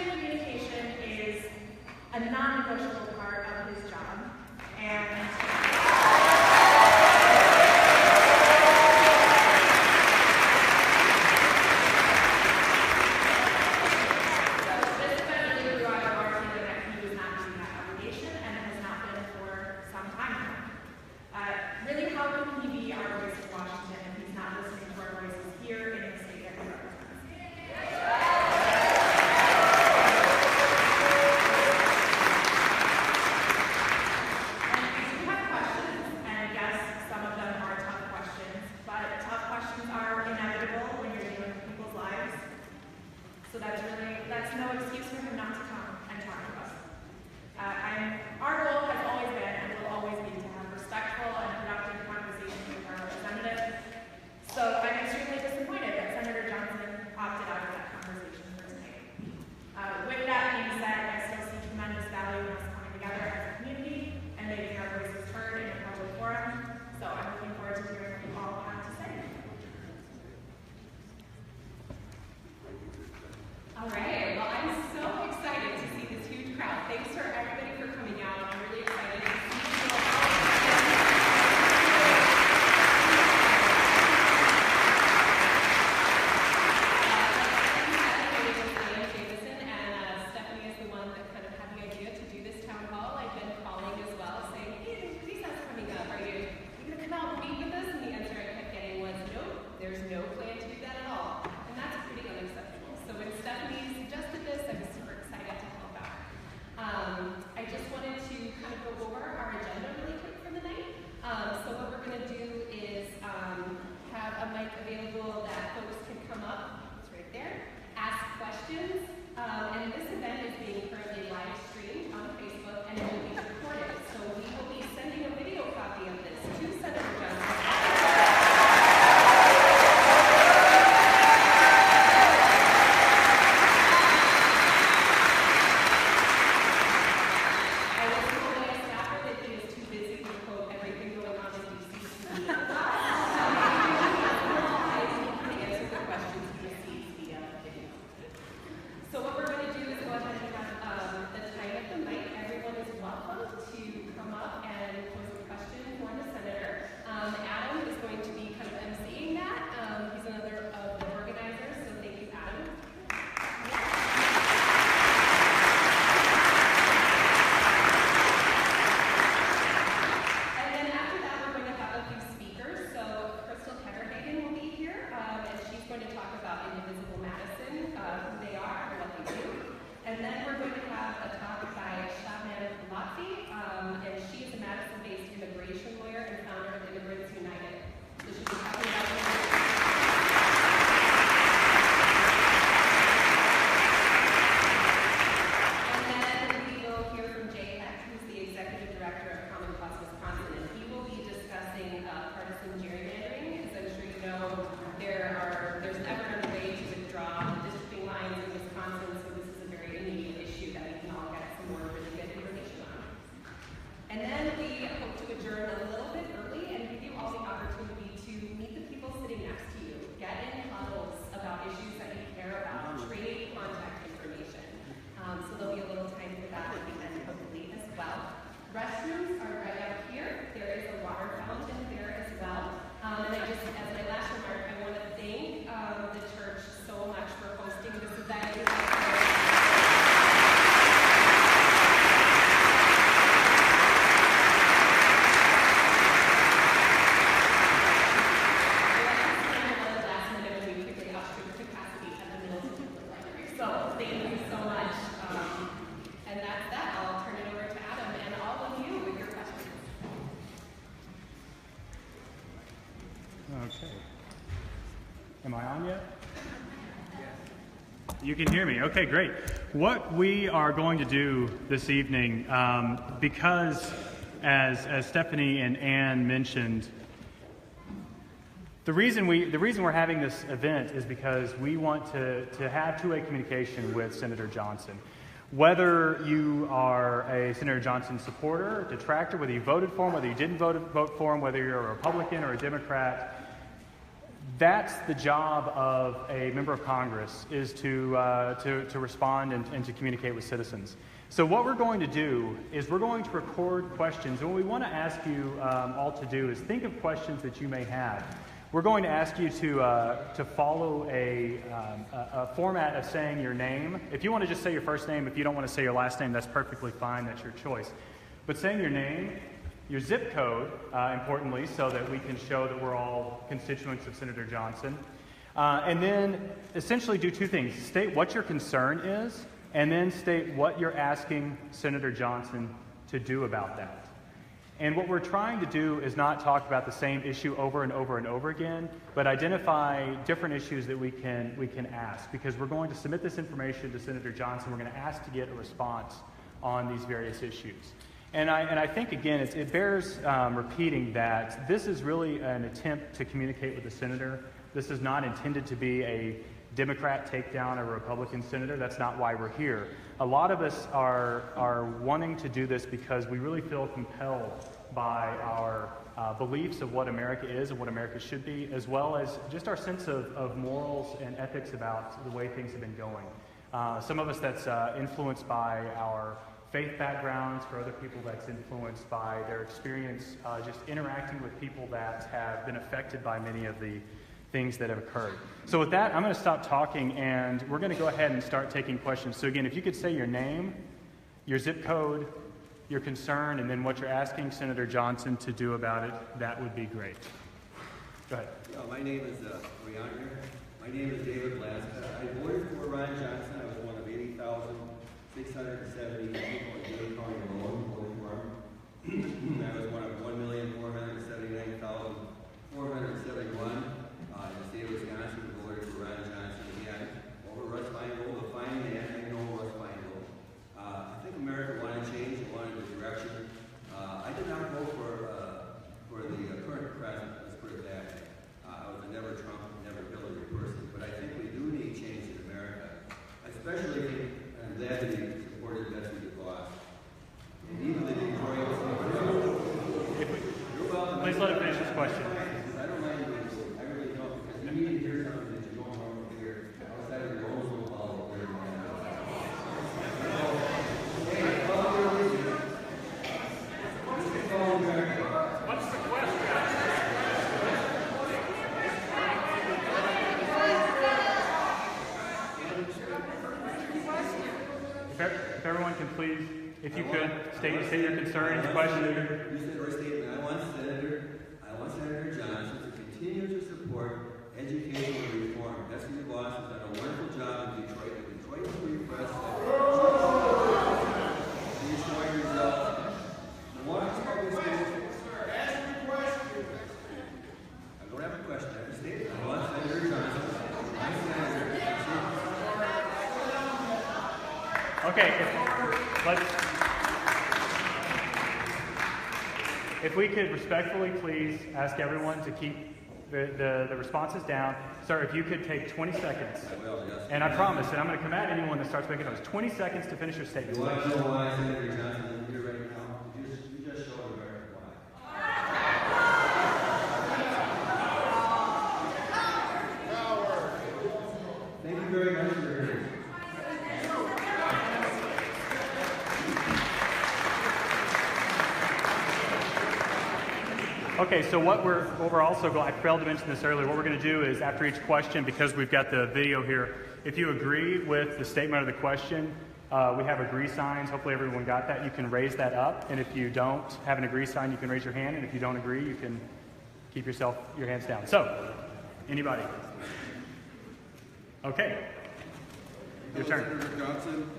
Open communication is a non-negotiable part of his job, and that's no excuse for him not to come and talk to us. Our goal has always been and will always be to have respectful and productive conversations with our representatives. So I'm extremely disappointed that Senator Johnson opted out of that conversation for tonight. With that being said, I still see tremendous value in us coming together as a community and making our voices heard in a public forum. So I'm looking forward to hearing what you all have to say. All right, well, I'm so excited to see this huge crowd. Thanks for everybody for coming out. I'm really excited to see you all. Madison and Stephanie is the one that kind of had the idea to do this town hall. I've been calling as well, saying, hey, Lisa's coming up. Are you going to come out and meet with us? And the answer I kept getting was, no, there's no plan to do that at all. And that's pretty unacceptable. So when Stephanie suggested this, I was super excited to help out. I just wanted to kind of go over our agenda really quick for the night. So what we're going to do is have a mic available that folks can come up, it's right there, ask questions. And this event is being currently live streamed on Facebook and it will be recorded. So we will be sending a video copy of this to Senator Johnson. Indivisible Madison, who they are and what they do. And then we're going to have a talk by Madison, and she is a Madison-based immigration lawyer and founder of Immigrants United. So she'll be talking about and then we will hear from Jay Heck, who's the executive director of Common Cause Wisconsin, and he will be discussing partisan gerrymandering. As I'm sure you know, there's never been a way to withdraw the districting lines in Wisconsin, so this is a very immediate issue that we can all get some more really good information on. And then we hope to adjourn a little bit early and give you all the opportunity to meet the people sitting next to you, get in huddles about issues that you care about, trade contact information. So there'll be a little time for that at the end, hopefully, as well. Restrooms are right out here. There is a water fountain there as well. And I just, as my last remark, I want to thank the church so much for hosting this event. So thank you so much. And that's that. I'll turn it over to Adam and all of you with your questions. Okay. Am I on yet? You can hear me. Okay, great. What we are going to do this evening, because as Stephanie and Ann mentioned, the reason we're having this event is because we want to have two-way communication with Senator Johnson. Whether you are a Senator Johnson supporter, detractor, whether you voted for him, whether you didn't vote for him, whether you're a Republican or a Democrat, That's the job of a member of Congress, is to respond and to communicate with citizens. So what we're going to do is we're going to record questions. And what we want to ask you all to do is think of questions that you may have. We're going to ask you to follow a format of saying your name. If you want to just say your first name, if you don't want to say your last name, that's perfectly fine. That's your choice. But saying your name, your zip code, importantly, so that we can show that we're all constituents of Senator Johnson. And then essentially do two things. State what your concern is, and then state what you're asking Senator Johnson to do about that. And what we're trying to do is not talk about the same issue over and over and over again, but identify different issues that we can ask, because we're going to submit this information to Senator Johnson. We're going to ask to get a response on these various issues. And I think, again, it bears repeating that this is really an attempt to communicate with the senator. This is not intended to be a Democrat take down a Republican senator. That's not why we're here. A lot of us are wanting to do this because we really feel compelled by our beliefs of what America is and what America should be, as well as just our sense of morals and ethics about the way things have been going. Some of us that's influenced by our faith backgrounds, for other people that's influenced by their experience just interacting with people that have been affected by many of the things that have occurred. So with that, I'm going to stop talking, and we're going to go ahead and start taking questions. So again, if you could say your name, your zip code, your concern, and then what you're asking Senator Johnson to do about it, that would be great. Go ahead. My name is My name is David Laska. I voted for Ron Johnson. I was one of 80,670 people in Dade County alone voting for him. I was one of 1,479,471 in the state of Wisconsin who voted for Ron Johnson again. Over Russ Feingold, a fine man. I know Russ Feingold. I think America wanted change. It wanted a direction. I did not vote for the current president. Let's put it that way. I was a never Trump, never Hillary person. But I think we do need change in America. Especially, I'm glad that he supported Betsy DeVos. And even the Detroit. You're welcome. Please let him finish his question. I don't mind you. I really don't, because you need to hear something that you don't normally hear outside of your own little bubble. What's the question? If everyone can please, if you could, state your concern, your question. You said your statement. I want Senator Johnson to continue to support educational reform. Betsy DeVos has done a wonderful job in Detroit. The Detroit Free Press. She's showing results. Milwaukee's public schools. Ask your question. I don't have a question. I have a statement. I want Senator Johnson. My senator. Okay, if we could respectfully please ask everyone to keep the responses down. Sir, if you could take 20 seconds. I will, yes. And I promise that I'm going to come at anyone that starts making noise. 20 seconds to finish your statement. You want to know why Senator Johnson isn't here right now? You just showed America why. Thank you very much for your hearing. Okay, so what we're also going, I failed to mention this earlier, what we're going to do is after each question, because we've got the video here, if you agree with the statement of the question, we have agree signs. Hopefully everyone got that. You can raise that up, and if you don't have an agree sign, you can raise your hand, and if you don't agree, you can keep your hands down. So, anybody? Okay. Your turn. Senator Johnson.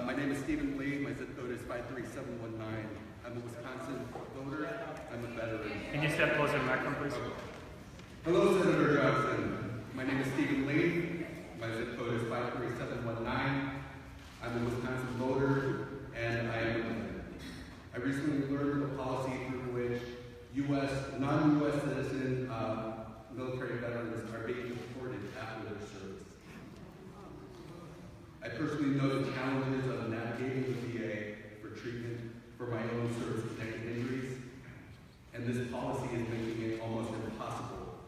My name is Stephen Lee. My zip code is 53719. I'm a Wisconsin voter. I'm a veteran. Can you step closer to the microphone, please? Hello, Senator Johnson. My name is Stephen Lee. My zip code is 53719. I'm a Wisconsin voter, and I am a veteran. I recently learned of a policy through which non-U.S. citizen military veterans are being deported after their service. I personally know the challenges of navigating the VA for treatment for my own service-connected injuries, and this policy is making it almost impossible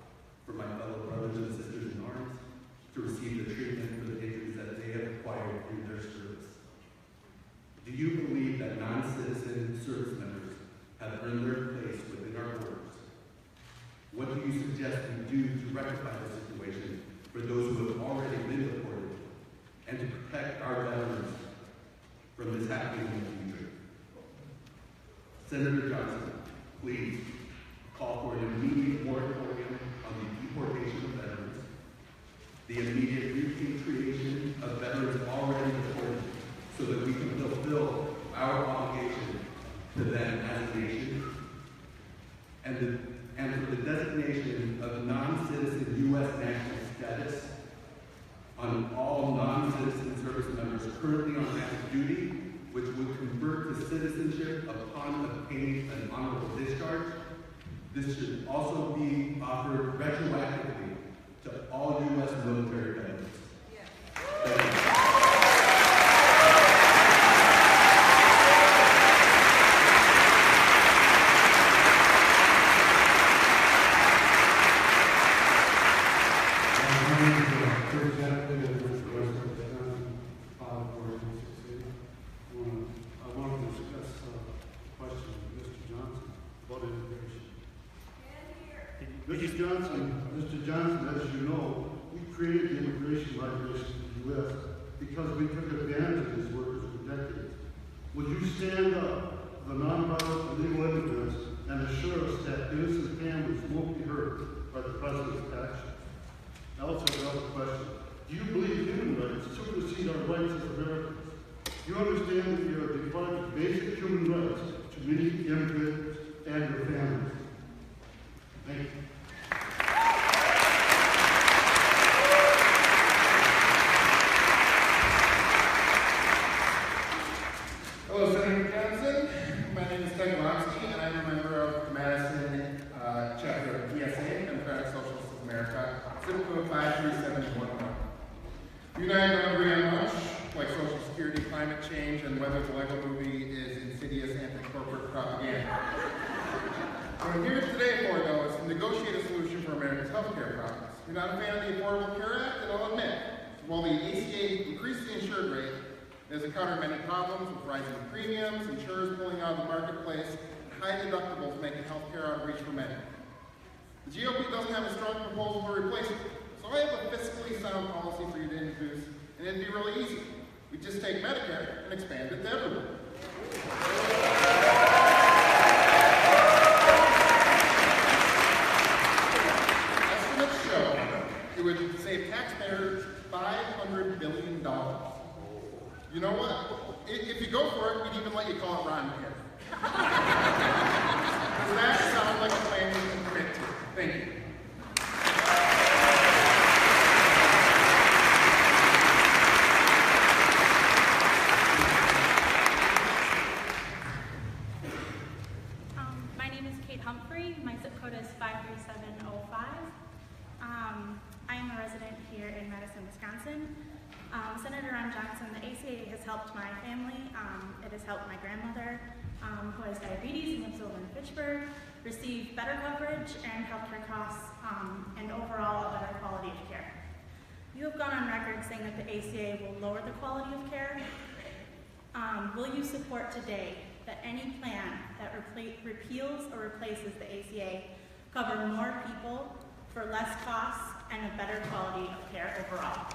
for my fellow brothers and Senator Johnson, please call for an immediate moratorium on the deportation of veterans, the immediate repatriation of veterans already deported, so that we can fulfill our obligation to them as a nation, and for the designation of non-citizen U.S. national status on all non-citizen service members currently on active duty, which would convert to citizenship upon obtaining an honorable discharge. This should also be offered retroactively to all U.S. military veterans. Thank you. I want to discuss a question with Mr. Johnson about immigration. Mr. Johnson, as you know, we created the immigration migration to the U.S. because we took advantage of these workers for decades. Would you stand up for the nonviolent illegal immigrants and assure us that innocent families won't be hurt by the President's actions? I also have another question. Do you believe human rights supersede our rights as Americans? Do you understand that we are deprived of basic human rights to many immigrants and their families? Thank you. Hello, Senator Johnson. My name is Doug Lomsky, and I'm a member of the Madison chapter of PSA, Democratic Socialists of America, zip code 53711. You and I don't agree on much, like Social Security, climate change, and whether the Lego movie is insidious anti-corporate propaganda. What I'm here today for, though, is to negotiate a solution for America's healthcare problems. You're not a fan of the Affordable Care Act, and I'll admit, while the ACA increased the insured rate, it has encountered many problems with rising premiums, insurers pulling out of the marketplace, and high deductibles making healthcare out of reach for many. The GOP doesn't have a strong proposal for replacement, so I have a fiscally sound policy for you to introduce, and it'd be really easy. We just take Medicare and expand it to everyone. Estimates show it would save taxpayers $500 billion. You know what? If you go for it, we'd even let you call it Ron Care. Does that sound like a plan you can commit to? Thank you. My name is Kate Humphrey. My zip code is 53705. I am a resident here in Madison, Wisconsin. Senator Ron Johnson, the ACA has helped my family. It has helped my grandmother, who has diabetes and lives over in Fitchburg, receive better coverage and healthcare costs, and overall a better quality of care. You have gone on record saying that the ACA will lower the quality of care. Will you support today that any plan that repeals or replaces the ACA cover more people for less costs and a better quality of care overall?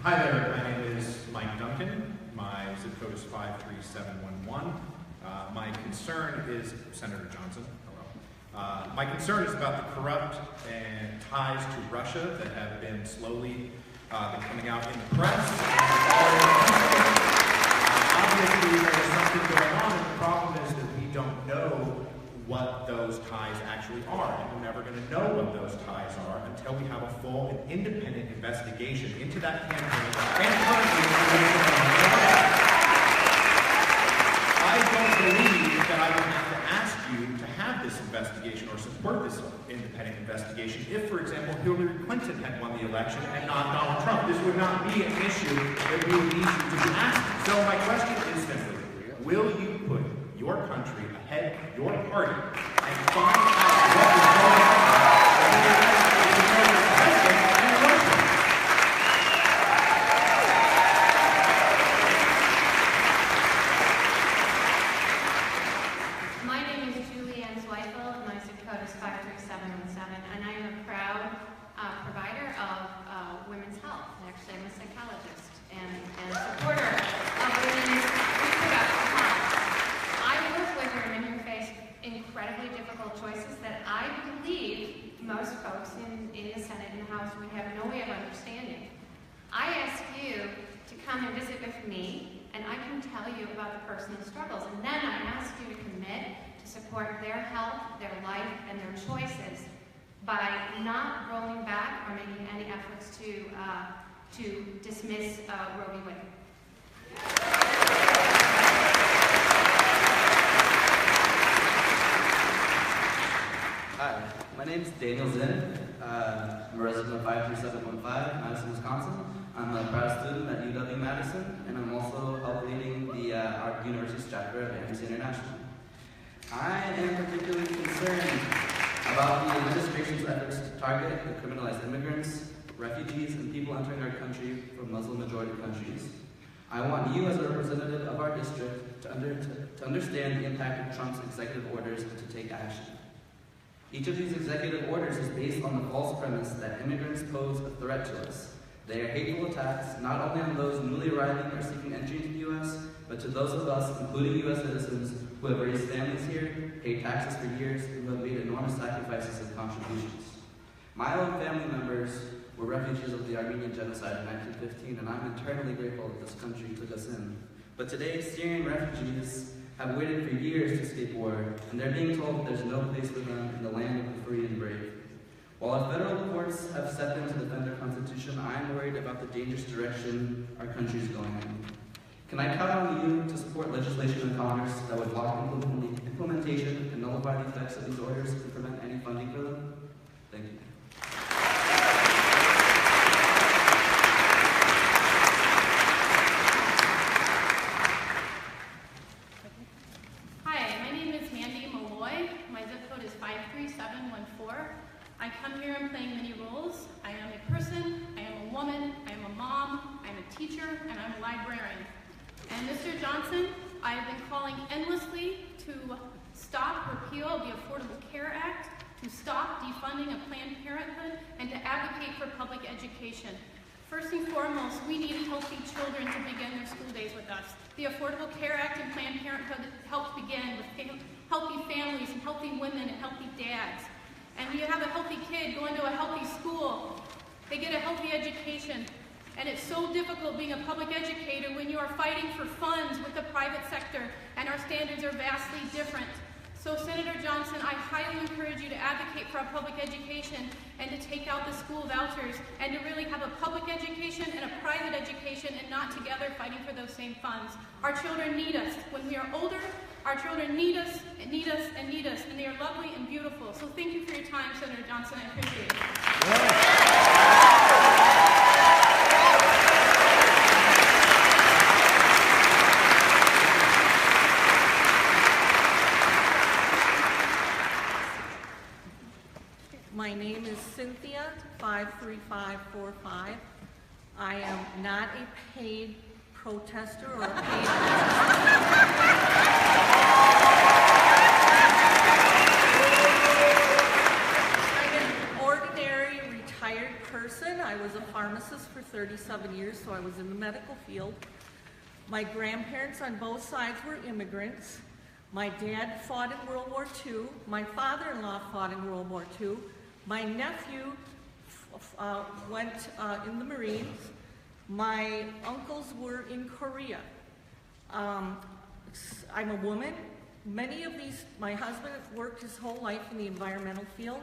Hi there, my name is Mike Duncan. My zip code is 53711. My concern is, Senator Johnson, hello. My concern is about the corrupt and ties to Russia that have been slowly been coming out in the press. Obviously, there's something going on, and the problem is that we don't know what those ties actually are, and we're never going to know what those ties are until we have a full and independent investigation into that campaign. And currently, I don't believe that I would have to ask you to have this investigation or support this independent investigation if, for example, Hillary Clinton had won the election and not Donald Trump. This would not be an issue that we would need you to be asking. So my question is simply, will you put your country ahead of your party and find out what is going on in the president and Russia? My name is Julianne Zweifel, and my zip code is 53717, and I am a proud provider of women's health. Actually, in the Senate and the House, we have no way of understanding. I ask you to come and visit with me, and I can tell you about the personal struggles. And then I ask you to commit to support their health, their life, and their choices by not rolling back or making any efforts to dismiss Roe v. Wade. Hi, my name is Daniel Zinn. I'm a resident of 53715, Madison, Wisconsin. I'm a proud student at UW-Madison, and I'm also help leading the our university's chapter of Amnesty International. I am particularly concerned about the administration's efforts to target and criminalize immigrants, refugees, and people entering our country from Muslim-majority countries. I want you, as a representative of our district, to understand the impact of Trump's executive orders and to take action. Each of these executive orders is based on the false premise that immigrants pose a threat to us. They are hateful attacks, not only on those newly arriving or seeking entry into the U.S., but to those of us, including U.S. citizens, who have raised families here, paid taxes for years, and who have made enormous sacrifices and contributions. My own family members were refugees of the Armenian genocide in 1915, and I'm eternally grateful that this country took us in. But today, Syrian refugees have waited for years to escape war, and they're being told that there's no place for them in the land of the free and brave. While our federal courts have stepped in to defend our Constitution, I am worried about the dangerous direction our country is going in. Can I count on you to support legislation in Congress that would block implementation and nullify the effects of these orders and prevent any funding for them? Thank you. Hi, my name is Mandy Malloy. My zip code is 53714. I come here and playing many roles. I am a person, I am a woman, I am a mom, I'm a teacher, and I'm a librarian. And Mr. Johnson, I have been calling endlessly to stop repeal the Affordable Care Act, to stop defunding of Planned Parenthood, and to advocate for public education. First and foremost, we need healthy children to begin their school days with us. The Affordable Care Act and Planned Parenthood helped begin with healthy families and healthy women and healthy dads. And when you have a healthy kid going to a healthy school, they get a healthy education. And it's so difficult being a public educator when you are fighting for funds with the private sector and our standards are vastly different. So Senator Johnson, I highly encourage you to advocate for our public education and to take out the school vouchers and to really have a public education and a private education and not together fighting for those same funds. Our children need us. When we are older, our children need us and need us and need us, and they are lovely and beautiful. So thank you for your time, Senator Johnson. I appreciate it. My name is Cynthia, 53545. I am not a paid protester or a paid... I'm an ordinary retired person. I was a pharmacist for 37 years, so I was in the medical field. My grandparents on both sides were immigrants. My dad fought in World War II. My father-in-law fought in World War II. My nephew went in the Marines. My uncles were in Korea. I'm a woman. Many of these, my husband has worked his whole life in the environmental field,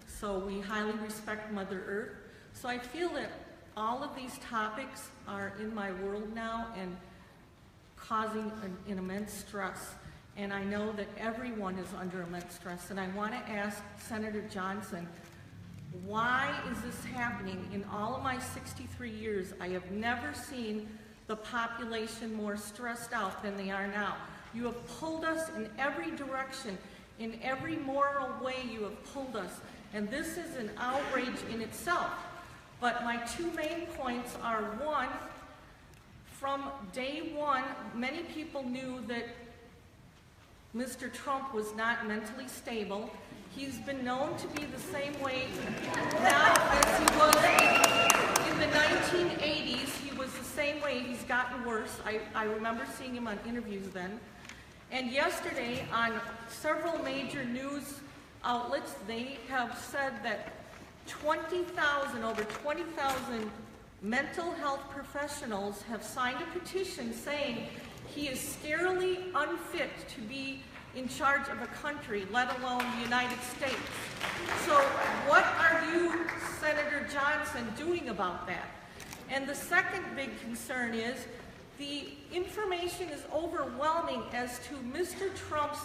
so we highly respect Mother Earth. So I feel that all of these topics are in my world now and causing an immense stress. And I know that everyone is under immense stress. And I want to ask Senator Johnson, why is this happening? In all of my 63 years, I have never seen the population more stressed out than they are now. You have pulled us in every direction. In every moral way, you have pulled us. And this is an outrage in itself. But my two main points are, one, from day one, many people knew that Mr. Trump was not mentally stable. He's been known to be the same way now as he was in the 1980s. He was the same way. He's gotten worse. I remember seeing him on interviews then. And yesterday, on several major news outlets, they have said that over 20,000 mental health professionals have signed a petition saying he is scarily unfit to be in charge of a country, let alone the United States. So what are you, Senator Johnson, doing about that? And the second big concern is the information is overwhelming as to Mr. Trump's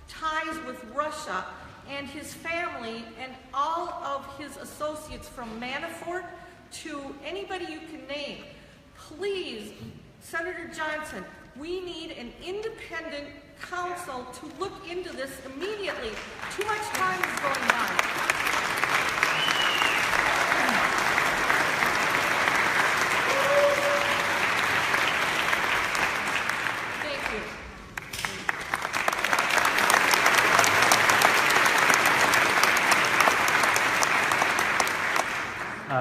ties with Russia and his family and all of his associates from Manafort to anybody you can name. Please, Senator Johnson, we need an independent counsel to look into this immediately. Too much time is going by.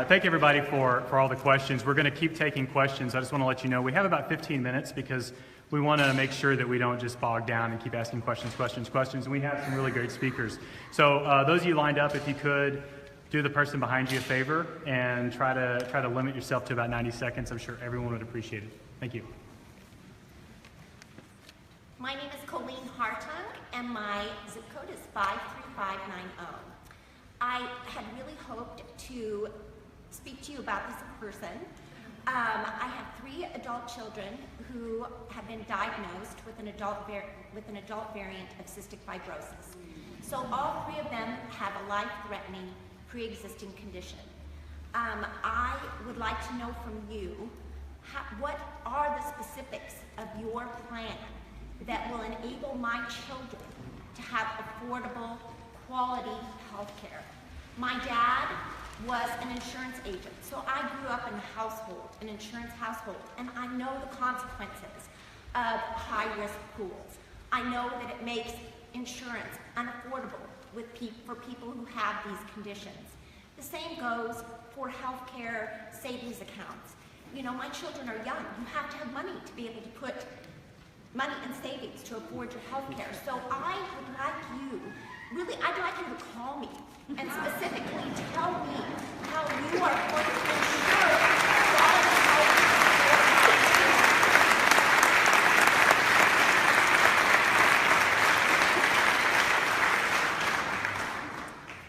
Thank you, everybody, for all the questions. We're going to keep taking questions. I just want to let you know we have about 15 minutes because we want to make sure that we don't just bog down and keep asking questions. And we have some really great speakers. So those of you lined up, if you could do the person behind you a favor and try to limit yourself to about 90 seconds. I'm sure everyone would appreciate it. Thank you. My name is Colleen Hartung, and my zip code is 53590. I had really hoped to speak to you about this in person. I have 3 adult children who have been diagnosed with an adult variant of cystic fibrosis. So all 3 of them have a life-threatening pre-existing condition. I would like to know from you, what are the specifics of your plan that will enable my children to have affordable, quality health care? My dad was an insurance agent, so I grew up in an insurance household, and I know the consequences of high-risk pools. I know that it makes insurance unaffordable for people who have these conditions. The same goes for healthcare savings accounts. You know, my children are young. You have to have money to be able to put money in savings to afford your healthcare. So I would like you, I'd like you to call me and specifically tell me how you are going to ensure that all the health.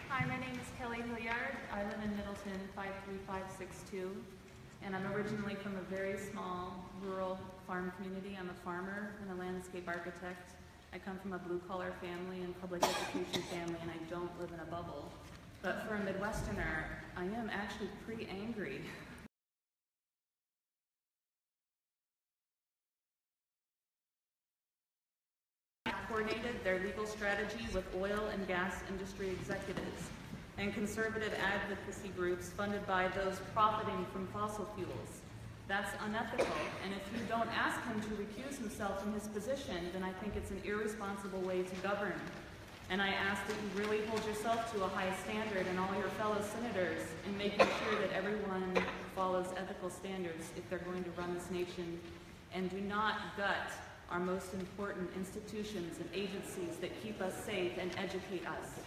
Hi, my name is Kelly Hilliard. I live in Middleton, 53562, and I'm originally from a very small rural farm community. I'm a farmer and a landscape architect. I come from a blue-collar family and public education family, and I don't live in a bubble. But for a Midwesterner, I am actually pretty angry. Coordinated their legal strategy with oil and gas industry executives and conservative advocacy groups funded by those profiting from fossil fuels. That's unethical, and if you don't ask him to recuse himself from his position, then I think it's an irresponsible way to govern. And I ask that you really hold yourself to a high standard, and all your fellow senators, in making sure that everyone follows ethical standards if they're going to run this nation, and do not gut our most important institutions and agencies that keep us safe and educate us.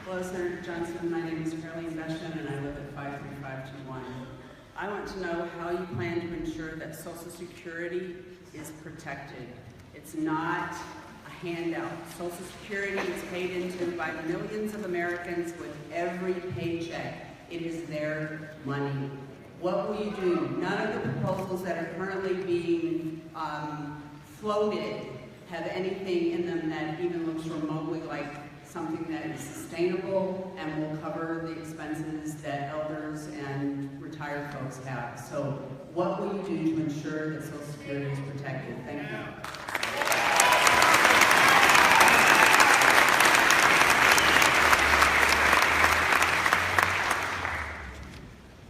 Hello, Senator Johnson. My name is Caroline Besham, and I live at 53521. I want to know how you plan to ensure that Social Security is protected. It's not a handout. Social Security is paid into by millions of Americans with every paycheck. It is their money. What will you do? None of the proposals that are currently being floated have anything in them that even looks remotely like something that is sustainable and will cover the expenses that elders and retired folks have. So what will you do to ensure that Social Security is protected? Thank you.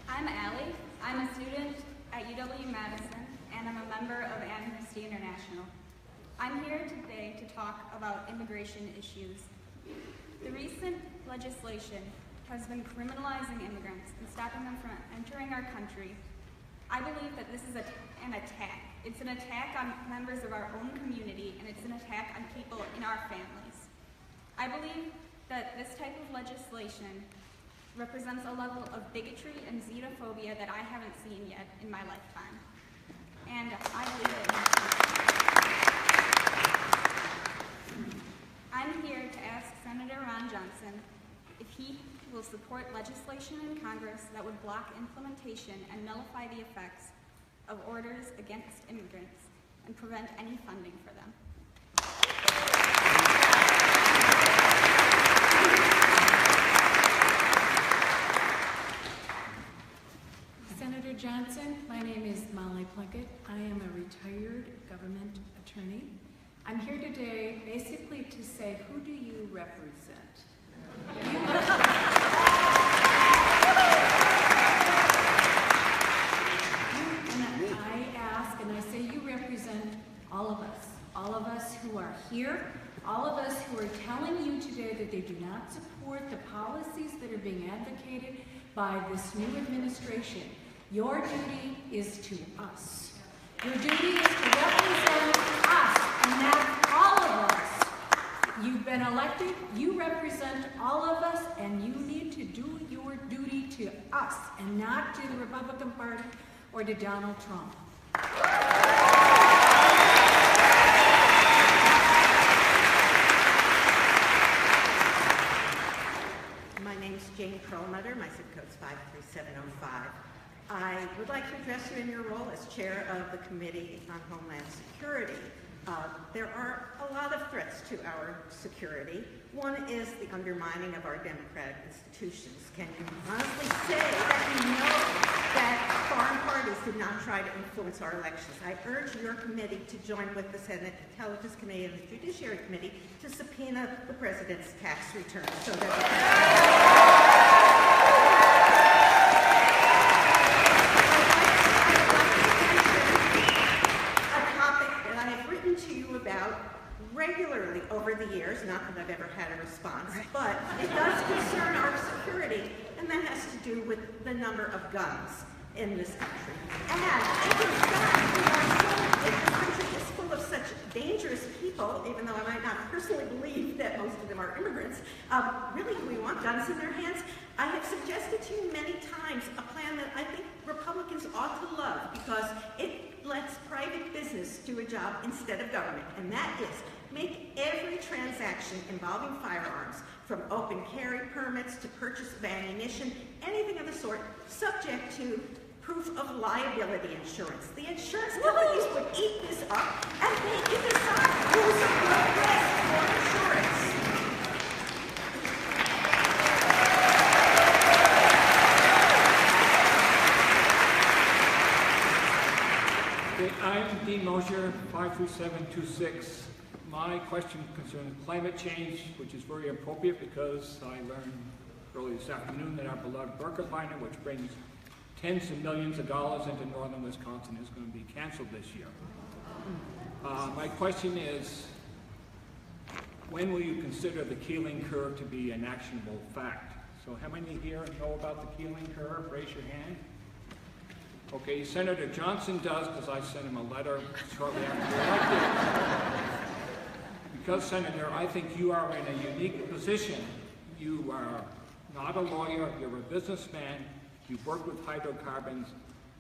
I'm Allie. I'm a student at UW-Madison, and I'm a member of Amnesty International. I'm here today to talk about immigration issues. The recent legislation has been criminalizing immigrants and stopping them from entering our country I believe that this is an attack. It's an attack on members of our own community, and it's an attack on people in our families. I believe that this type of legislation represents a level of bigotry and xenophobia that I haven't seen yet in my lifetime. And I believe it. I'm here to ask Senator Ron Johnson if he will support legislation in Congress that would block implementation and nullify the effects of orders against immigrants and prevent any funding for them. Senator Johnson, my name is Molly Plunkett. I am a retired government attorney. I'm here today basically to say, who do you represent? All of us who are here, all of us who are telling you today that they do not support the policies that are being advocated by this new administration. Your duty is to us. Your duty is to represent us, and that's all of us. You've been elected, you represent all of us, and you need to do your duty to us, and not to the Republican Party or to Donald Trump. My name's Jane Perlmutter. My zip code's 53705. I would like to address you in your role as chair of the Committee on Homeland Security. There are a lot of threats to our security. One is the undermining of our democratic institutions. Can you honestly say that you know that foreign parties did not try to influence our elections? I urge your committee to join with the Senate Intelligence Committee and the Judiciary Committee to subpoena the president's tax returns so that regularly over the years, not that I've ever had a response, but it does concern our security, and that has to do with the number of guns in this country. And this country is full of such dangerous people, even though I might not personally believe that most of them are immigrants. Really, do we want guns in their hands? I have suggested to you many times a plan that I think Republicans ought to love because it lets private business do a job instead of government, and that is make every transaction involving firearms, from open carry permits to purchase of ammunition, anything of the sort, subject to proof of liability insurance. The insurance companies would eat this up, and they can decide who's a good risk for insurance. I'm Dean Mosher, 53726. My question concerns climate change, which is very appropriate because I learned early this afternoon that our beloved Burkett liner, which brings tens of millions of dollars into northern Wisconsin, is going to be canceled this year. My question is, when will you consider the Keeling curve to be an actionable fact? So how many here know about the Keeling curve? Raise your hand. Okay, Senator Johnson does, because I sent him a letter shortly after we elected. Because, Senator, I think you are in a unique position. You are not a lawyer, you're a businessman, you've worked with hydrocarbons,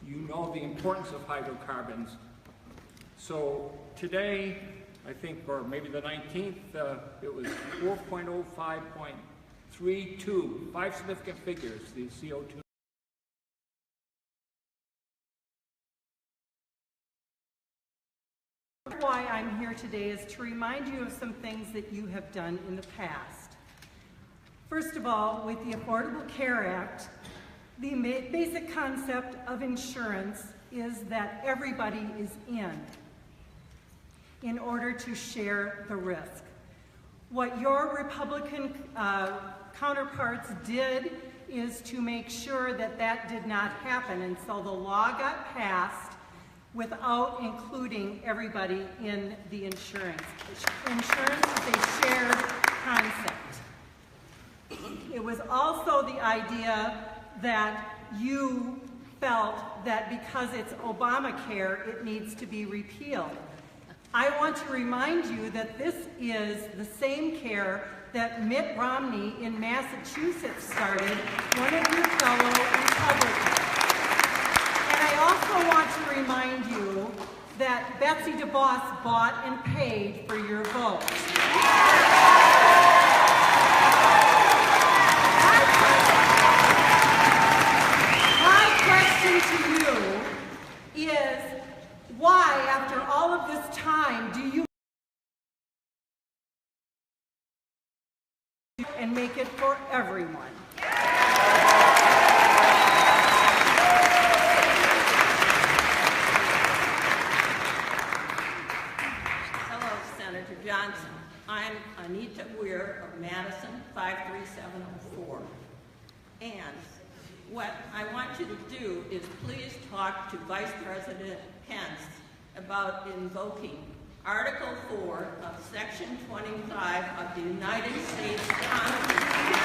you know the importance of hydrocarbons. So today, I think, or maybe the 19th, it was 4.05.32, 5 significant figures, the CO2. Why I'm here today is to remind you of some things that you have done in the past. First of all, with the Affordable Care Act, the basic concept of insurance is that everybody is in order to share the risk. What your Republican counterparts did is to make sure that that did not happen, and so the law got passed without including everybody in the insurance. Insurance is a shared concept. It was also the idea that you felt that because it's Obamacare, it needs to be repealed. I want to remind you that this is the same care that Mitt Romney in Massachusetts started, one of your fellow Republicans. And I also want to remind you that Betsy DeVos bought and paid for your vote. My question to you is, why, after all of this time, do you and make it for everyone? Hello, Senator Johnson. I'm Anita Weir of Madison, 53704. And what I want you to do is please talk to Vice President Pence about invoking Article 4 of Section 25 of the United States Constitution,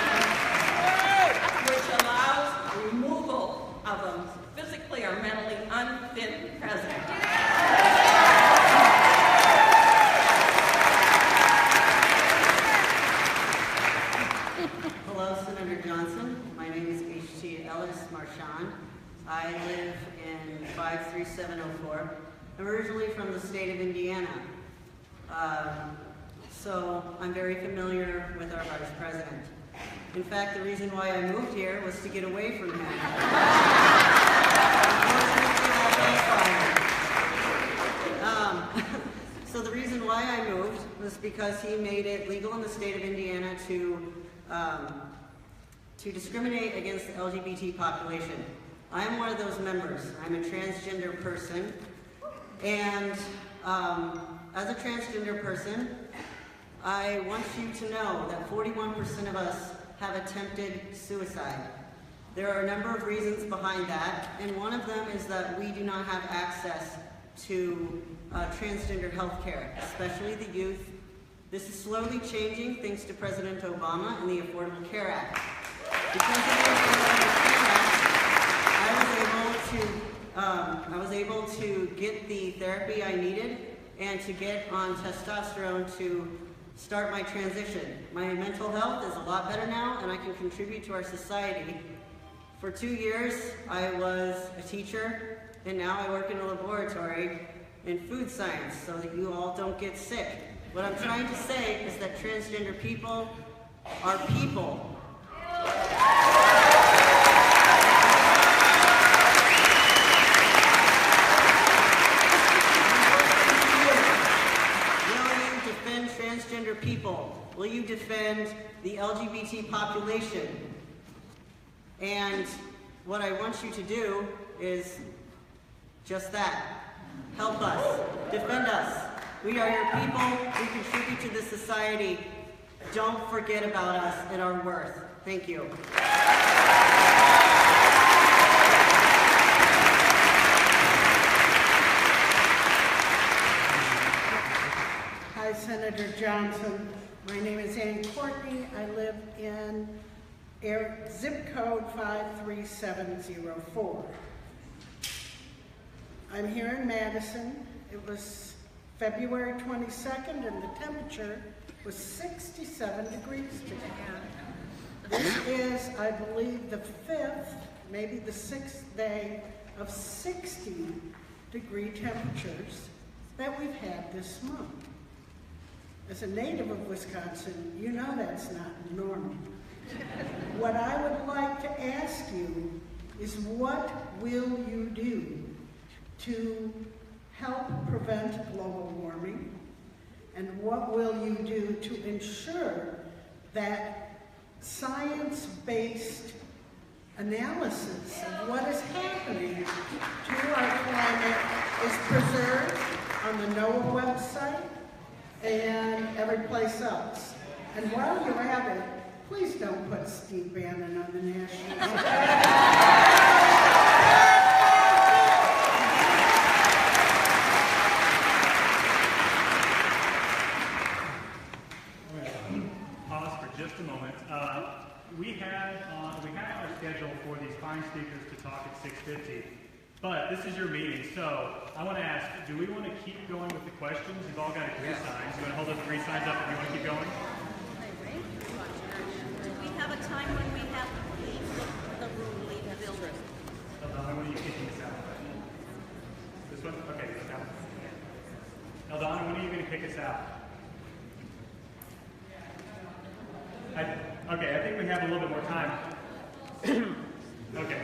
which allows removal of a physically or mentally unfit president. Hello, Senator Johnson. My name is H.T. Ellis Marchand. I live in 53704. I'm originally from the state of Indiana, so I'm very familiar with our Vice President. In fact, the reason why I moved here was to get away from him. So the reason why I moved was because he made it legal in the state of Indiana to discriminate against the LGBT population. I'm one of those members. I'm a transgender person. And as a transgender person, I want you to know that 41% of us have attempted suicide. There are a number of reasons behind that, and one of them is that we do not have access to transgender health care, especially the youth. This is slowly changing thanks to President Obama and the Affordable Care Act. Because of the Affordable Care Act, I was able to get the therapy I needed and to get on testosterone to start my transition. My mental health is a lot better now, and I can contribute to our society. For 2 years, I was a teacher, and now I work in a laboratory in food science so that you all don't get sick. What I'm trying to say is that transgender people are people. Transgender people? Will you defend the LGBT population? And what I want you to do is just that. Help us. Defend us. We are your people. We contribute to this society. Don't forget about us and our worth. Thank you. Hi, Senator Johnson. My name is Ann Courtney. I live in zip code 53704. I'm here in Madison. It was February 22nd, and the temperature was 67 degrees today. This is, I believe, the 5th, maybe the 6th day of 60-degree temperatures that we've had this month. As a native of Wisconsin, you know that's not normal. What I would like to ask you is, what will you do to help prevent global warming? And what will you do to ensure that science-based analysis of what is happening to our climate is preserved on the NOAA website and every place else? And while you're at it, please don't put Steve Bannon on the national. Just a moment. We had on our schedule for these fine speakers to talk at 6:50. so I want to ask, do we want to keep going with the questions? You've all got 3 signs. You want to hold those 3 signs up if you want to keep going? Do we have a time when we have to leave the room, leave the building? Eldana, when are you kicking us out? This one? Okay, now. Eldana, when are you going to kick us out? Okay, I think we have a little bit more time. Okay.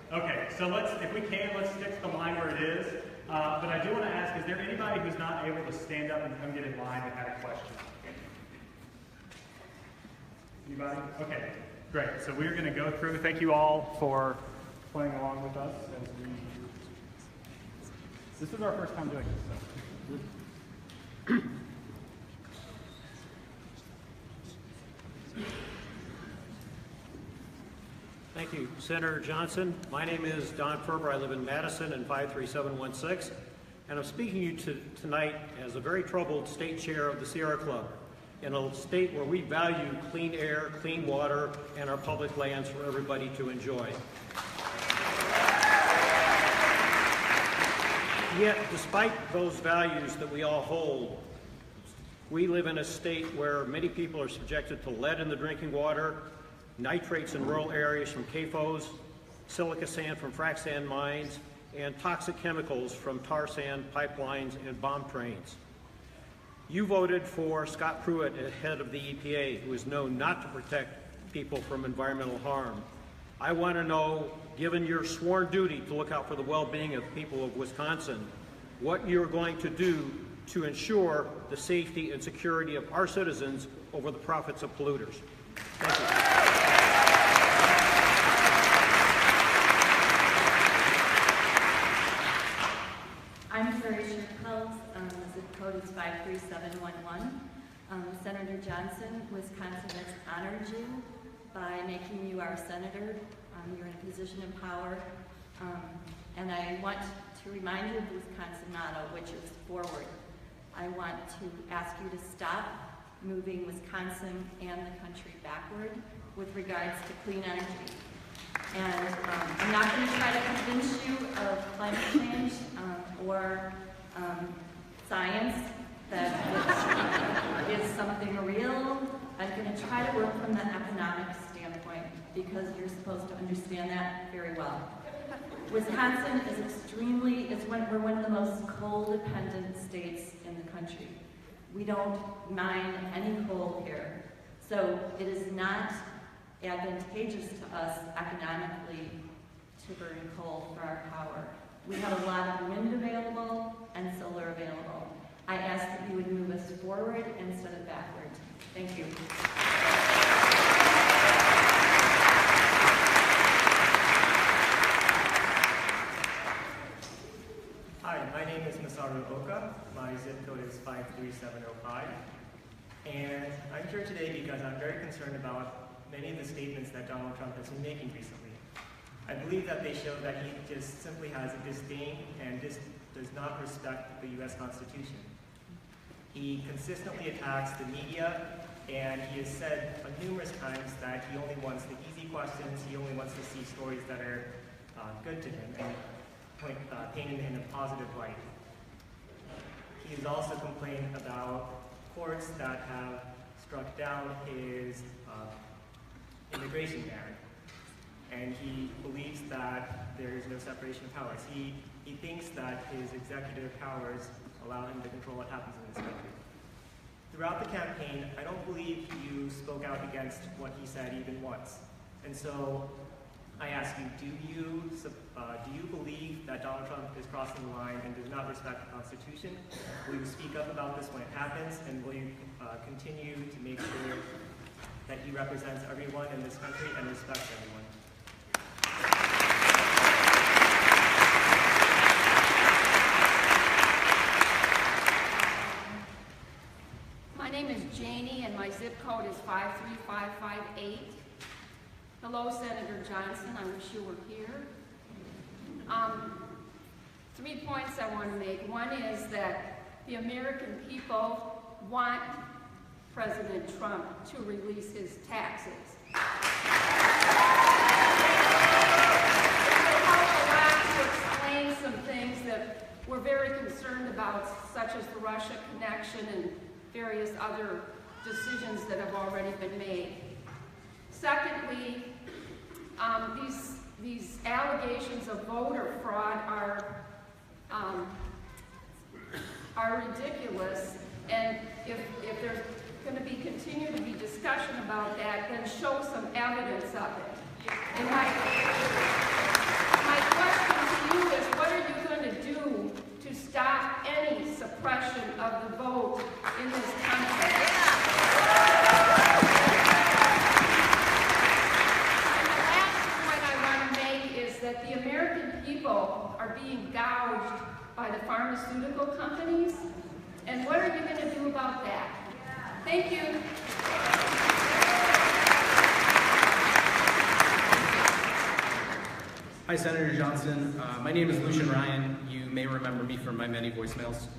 Okay, so if we can, let's stick to the line where it is. But I do want to ask, is there anybody who's not able to stand up and come get in line and had a question? Anybody? Okay, great. So we're going to go through. Thank you all for playing along with us. This is our first time doing this. So. Thank you, Senator Johnson. My name is Don Ferber. I live in Madison in 53716, and I'm speaking to you tonight as a very troubled state chair of the Sierra Club, in a state where we value clean air, clean water, and our public lands for everybody to enjoy. Yet, despite those values that we all hold, we live in a state where many people are subjected to lead in the drinking water, nitrates in rural areas from CAFOs, silica sand from frac sand mines, and toxic chemicals from tar sand pipelines and bomb trains. You voted for Scott Pruitt as head of the EPA, who is known not to protect people from environmental harm. I want to know, given your sworn duty to look out for the well-being of the people of Wisconsin, what you're going to do to ensure the safety and security of our citizens over the profits of polluters. Thank you. I'm Terry Sherpels. The zip code is 53711. Senator Johnson, Wisconsin has honored you by making you our senator. You're in a position of power. And I want to remind you of the Wisconsin motto, which is forward. I want to ask you to stop moving Wisconsin and the country backward with regards to clean energy. And I'm not going to try to convince you of climate change or science that is something real. I'm going to try to work from the economic standpoint because you're supposed to understand that very well. Wisconsin is we're one of the most coal-dependent states in the country. We don't mine any coal here. So it is not advantageous to us economically to burn coal for our power. We have a lot of wind available and solar available. I ask that you would move us forward instead of backward. Thank you. Hi, my name is Masaru Oka. My zip code is 53705. And I'm here today because I'm very concerned about many of the statements that Donald Trump has been making recently. I believe that they show that he just simply has a disdain and does not respect the U.S. Constitution. He consistently attacks the media, and he has said numerous times that he only wants the easy questions, he only wants to see stories that are good to him and paint him in a positive light. He has also complained about courts that have struck down his immigration ban, and he believes that there is no separation of powers. He thinks that his executive powers allow him to control what happens in this country. Throughout the campaign, I don't believe you spoke out against what he said even once. And so I ask you, do you believe that Donald Trump is crossing the line and does not respect the Constitution? Will you speak up about this when it happens, and will you continue to make sure that he represents everyone in this country and respects everyone? My name is Janie, and my zip code is 53558. Hello, Senator Johnson. I wish you were here. 3 points I want to make. One is that the American people want President Trump to release his taxes. It will help a lot that we're very concerned about, such as the Russia connection and various other decisions that have already been made. Secondly, these allegations of voter fraud are ridiculous, and if there's going to continue to be discussion about that, then show some evidence of it. And my question to you is, what are you going to do to stop any suppression of the vote in this country? And the last point I want to make is that the American people are being gouged by the pharmaceutical companies, and what are you going to do about that? Thank you. Hi, Senator Johnson. My name is Lucian Ryan. You may remember me from my many voicemails.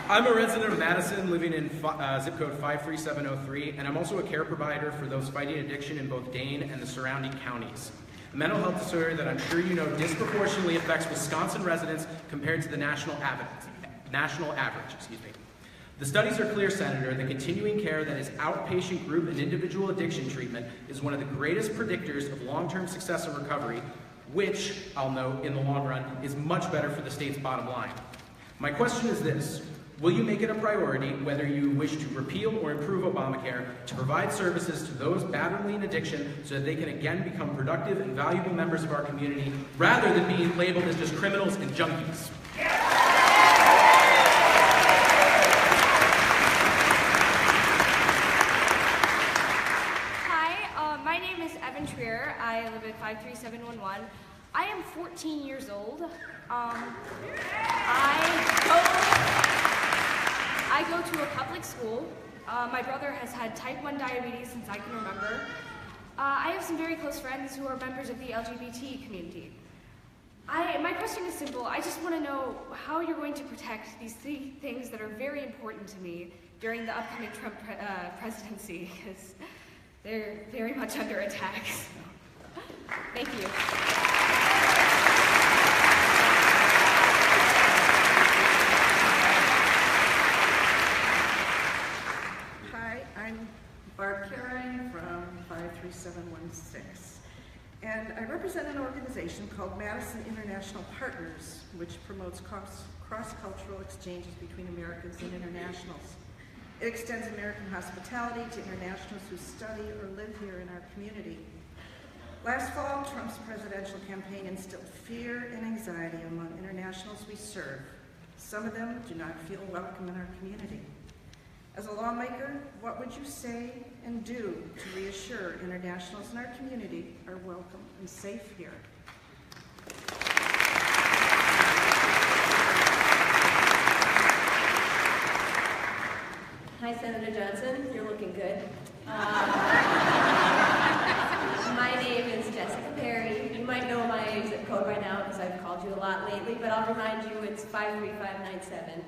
I'm a resident of Madison, living in zip code 53703, and I'm also a care provider for those fighting addiction in both Dane and the surrounding counties. A mental health disorder that I'm sure you know disproportionately affects Wisconsin residents compared to the national average. The studies are clear, Senator, that continuing care that is outpatient group and individual addiction treatment is one of the greatest predictors of long-term success and recovery, which, I'll note, in the long run, is much better for the state's bottom line. My question is this: will you make it a priority, whether you wish to repeal or improve Obamacare, to provide services to those battling addiction so that they can again become productive and valuable members of our community, rather than being labeled as just criminals and junkies? My name is Evan Trier. I live at 53711. I am 14 years old. I go to a public school. My brother has had type 1 diabetes since I can remember. I have some very close friends who are members of the LGBT community. My question is simple. I just want to know how you're going to protect these three things that are very important to me during the upcoming Trump presidency, because they're very much under attack. So. Thank you. Hi, I'm Barb Caring from 53716. And I represent an organization called Madison International Partners, which promotes cross-cultural exchanges between Americans and internationals. It extends American hospitality to internationals who study or live here in our community. Last fall, Trump's presidential campaign instilled fear and anxiety among internationals we serve. Some of them do not feel welcome in our community. As a lawmaker, what would you say and do to reassure internationals in our community are welcome and safe here? Hi, Senator Johnson. You're looking good. My name is Jessica Perry. You might know my zip code by now because I've called you a lot lately, but I'll remind you it's 53597.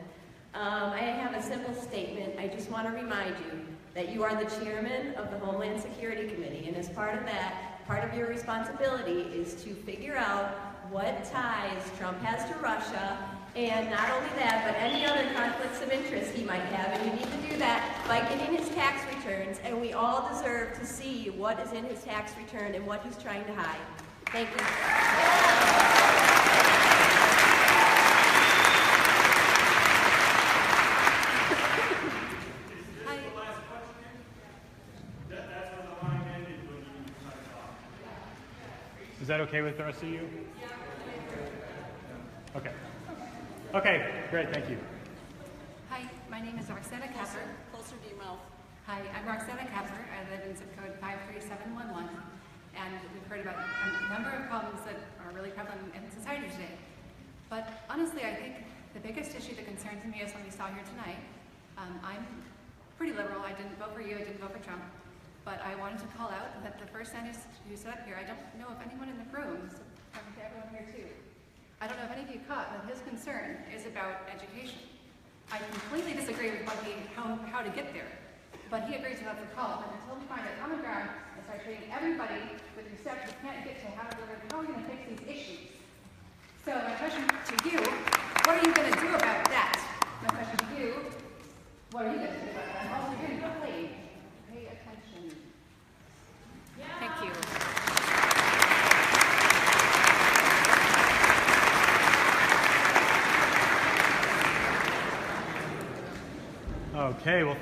I have a simple statement. I just want to remind you that you are the chairman of the Homeland Security Committee, and as part of that, part of your responsibility is to figure out what ties Trump has to Russia, and not only that, but any other conflicts of interest he might have, and you need to do that by getting his tax returns, and we all deserve to see what is in his tax return and what he's trying to hide. Thank you. Is that okay with the rest of you? Okay. Okay, great, thank you. Hi, my name is Roxana Kapper. Closer to your mouth. Hi, I'm Roxana Kapper. I live in zip code 53711, and we've heard about a number of problems that are really prevalent in society today. But honestly, I think the biggest issue that concerns me is what we saw here tonight. I'm pretty liberal. I didn't vote for you. I didn't vote for Trump. But I wanted to call out that the first sentence you said up here, I don't know if anyone in the room, so probably everyone here too, I don't know if any of you caught that his concern is about education. I completely disagree with how to get there. but he agrees to have the call. But until we find a common ground and start treating everybody with respect, we can't get to how are we going to fix these issues. So my question to you, what are you going to do about that? My question to you, what are you going to do about that? Also, you're going to pay attention. Thank you. Okay, well,